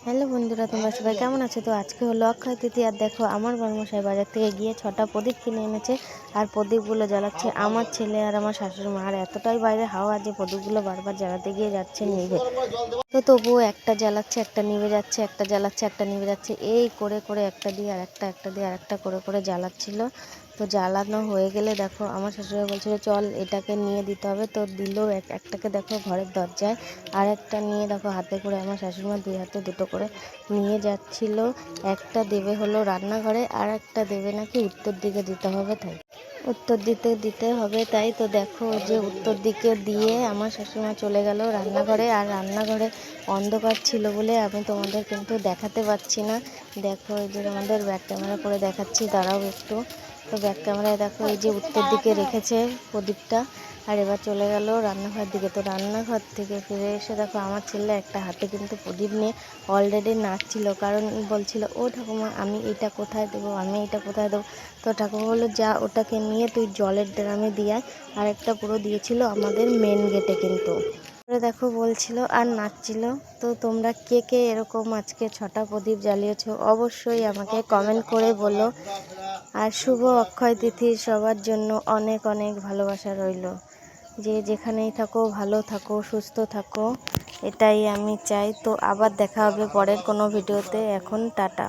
Hello বন্ধুরা, তোমরা সবাই কেমন আছো? তো আজকে হলো অক্ষয় তৃতীয়া। আর দেখো আমার বর্মশাই বাজার থেকে গিয়ে 6টা প্রদীপ কিনে এনেছে। আর প্রদীপগুলো জ্বালাচ্ছে আমার ছেলে আর আমার শাশুড়ি মা। আর এতটাই বাইরে হাওয়া যে প্রদীপগুলো বারবার জ্বালাতে গিয়ে যাচ্ছে নিভে। তো তবুও একটা জ্বালাচ্ছে, একটা নিভে যাচ্ছে, একটা জ্বালাচ্ছে, একটা নিভে যাচ্ছে, এই করে করে একটা দিয়ে আর একটা দিয়ে আর একটা করে করে জ্বালাচ্ছিল। তো জ্বালানো হয়ে গেলে দেখো আমার শাশুড়ি বলছিল চল এটাকে নিয়ে দিতে হবে। তো দিল একটাকে দেখো ঘরের দরজায়, আর একটা নিয়ে দেখো হাতে করে আমার শাশুড়িমা দুই হাতে দুটো করে নিয়ে যাচ্ছিল। একটা দেবে হলো রান্নাঘরে, আর একটা দেবে নাকি উত্তর দিকে দিতে হবে, তাই উত্তর দিতে হবে। তাই তো দেখো যে উত্তর দিকে দিয়ে আমার শাশুড়িমা চলে গেল রান্নাঘরে। আর রান্নাঘরে অন্ধকার ছিল বলে আমি তোমাদের কিন্তু দেখাতে পাচ্ছি না। দেখো এই যে তোমাদের ব্যাক ক্যামেরা করে দেখাচ্ছি, দাঁড়াও একটু। তো ব্যাক ক্যামেরায় দেখো এই যে উত্তর দিকে রেখেছে প্রদীপটা। আর এবার চলে গেল রান্নাঘর দিকে। তো রান্নাঘর থেকে ফিরে এসে দেখো আমার ছেলে একটা হাতে কিন্তু প্রদীপ নিয়ে অলরেডি নাচছিল, কারণ বলছিল ও ঠাকুমা আমি এইটা কোথায় দেবো, আমি এইটা কোথায় দেবো। তো ঠাকুমা বললো যা ওটাকে নিয়ে তুই জলের ড্রামে দিয়ে আয়। আর একটা পুরো দিয়েছিল আমাদের মেন গেটে কিন্তু। দেখো বলছিল আর নাচছিল। তো তোমরা কে কে এরকম আজকে 6টা প্রদীপ জ্বালিয়েছো অবশ্যই আমাকে কমেন্ট করে বলো। আর শুভ অক্ষয় তিথির সবার জন্য অনেক অনেক ভালোবাসা রইল। যে যেখানেই থাকো ভালো থাকো, সুস্থ থাকো, এটাই আমি চাই। তো আবার দেখা হবে পরের কোনো ভিডিওতে। এখন টাটা।